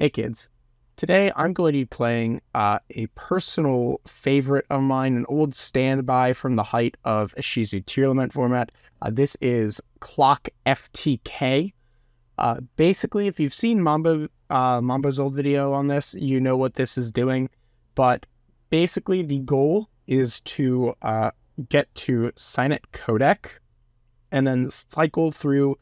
Hey kids, today I'm going to be playing a personal favorite of mine, an old standby from the height of Shizu tier element format. This is Clock FTK. Basically, if you've seen Mambo's old video on this, you know what this is doing. But basically, the goal is to get to Signet Codec and then cycle through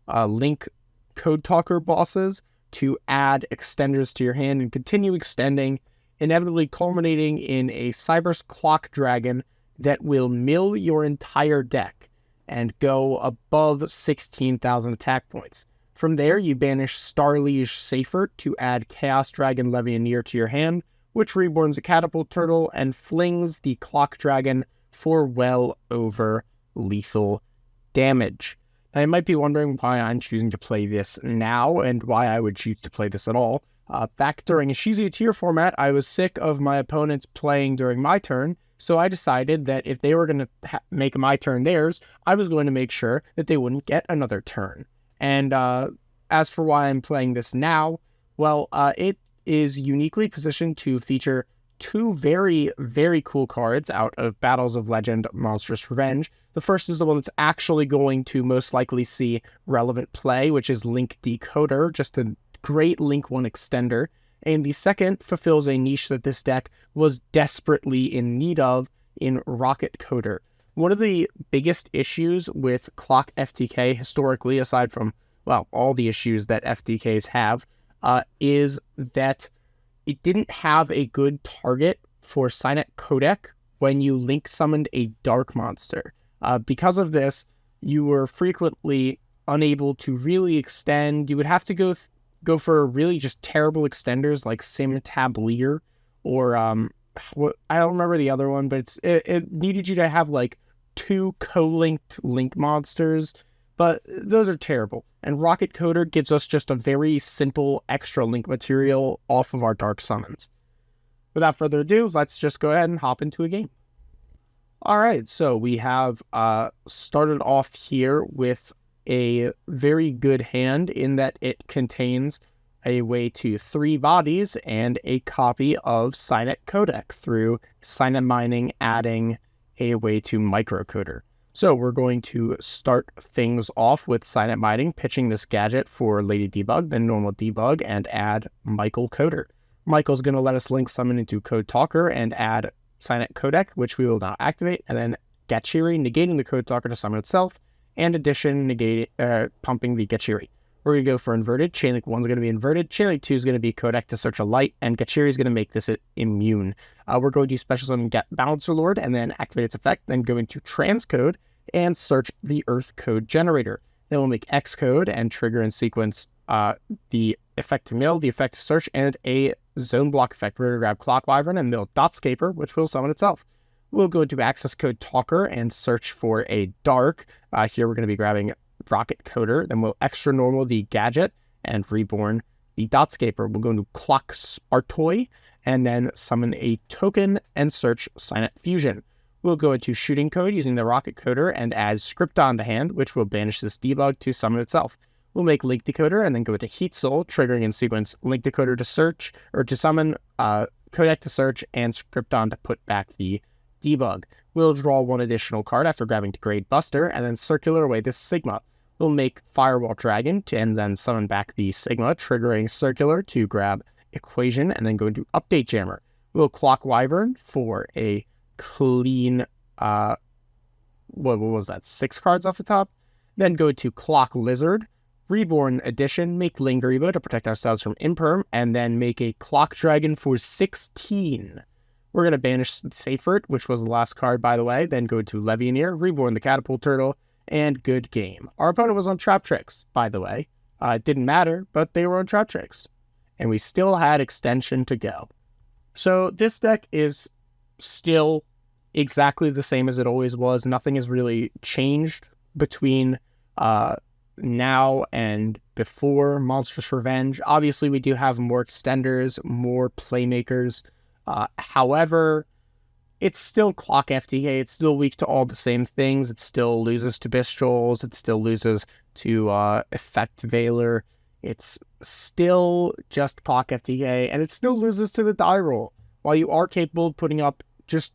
Link Code Talker bosses to add extenders to your hand and continue extending, inevitably culminating in a Cyberse Clock Dragon that will mill your entire deck and go above 16,000 attack points. From there, you banish Starliege Safer to add Chaos Dragon Levianeer to your hand, which reborns a Catapult Turtle and flings the Clock Dragon for well over lethal damage. Now, you might be wondering why I'm choosing to play this now and why I would choose to play this at all. Back during a Shizu tier format, I was sick of my opponents playing during my turn, so I decided that if they were going to make my turn theirs, I was going to make sure that they wouldn't get another turn. And as for why I'm playing this now, well, it is uniquely positioned to feature two very, very cool cards out of Battles of Legend Monstrous Revenge. The first is the one that's actually going to most likely see relevant play, which is Link Decoder, just a great Link 1 extender. And the second fulfills a niche that this deck was desperately in need of in Rocket Coder. One of the biggest issues with Clock FTK historically, aside from, well, all the issues that FTKs have, is that it didn't have a good target for Signet Codec when you Link summoned a Dark Monster. Because of this, you were frequently unable to really extend. You would have to go for really just terrible extenders like Simtab Leer or I don't remember the other one, but it needed you to have like two co-linked Link monsters, but those are terrible. And Rocket Coder gives us just a very simple extra Link material off of our Dark Summons. Without further ado, let's just go ahead and hop into a game. Alright, so we have started off here with a very good hand in that it contains a way to 3 bodies and a copy of Signet Codec through Signet Mining, adding a way to Microcoder. So we're going to start things off with Signet Mining, pitching this gadget for Lady Debug, then normal Debug, and add Michael Coder. Michael's going to let us link summon into Code Talker and add Signet Codec, which we will now activate, and then Gachiri, negating the Code Talker to summon itself, and addition, pumping the Gachiri. We're going to go for inverted. Chainlink 1 is going to be inverted. Chainlink 2 is going to be Codec to search a light, and Gachiri is going to make this immune. We're going to special summon Get Balancer Lord, and then activate its effect, then go into Transcode, and search the Earth Code Generator. Then we'll make Xcode, and trigger and sequence the effect to mill, the effect to search, and a zone block effect. We're going to grab Clock Wyvern and mill Dotscaper, which will summon itself. We'll go to Access Code Talker and search for a Dark. Here we're going to be grabbing Rocket Coder. Then we'll extra normal the Gadget and reborn the Dotscaper. We'll go into Clock Spartoy and then summon a token and search Signet Fusion. We'll go into Shooting Code using the Rocket Coder and add Scripton to hand, which will banish this debug to summon itself. We'll make Link Decoder and then go to Heat Soul, triggering in sequence Link Decoder to search, or to summon, Codec to search, and Scripton to put back the debug. We'll draw one additional card after grabbing Degrade Buster, and then circular away this Sigma. We'll make Firewall Dragon and then summon back the Sigma, triggering circular to grab Equation, and then go into Update Jammer. We'll Clock Wyvern for a clean, what was that, 6 cards off the top? Then go to Clock Lizard, Reborn Edition, make Lingeribo to protect ourselves from Imperm, and then make a Clock Dragon for 16. We're going to banish Safert, which was the last card, by the way, then go to Levianeer, reborn the Catapult Turtle, and good game. Our opponent was on Trap Tricks, by the way. It didn't matter, but they were on Trap Tricks. And we still had extension to go. So this deck is still exactly the same as it always was. Nothing has really changed between now and before Monstrous Revenge. Obviously, we do have more extenders, more playmakers. However, it's still Clock FTK. It's still weak to all the same things. It still loses to Bistrolls. It still loses to Effect Veiler. It's still just clock FTK, and it still loses to the die roll. While you are capable of putting up just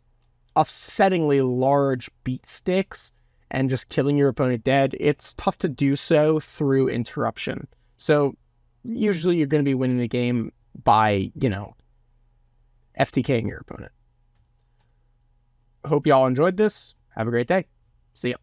upsettingly large beat sticks and just killing your opponent dead, it's tough to do so through interruption. So usually you're going to be winning the game by, FTKing your opponent. Hope y'all enjoyed this. Have a great day. See ya.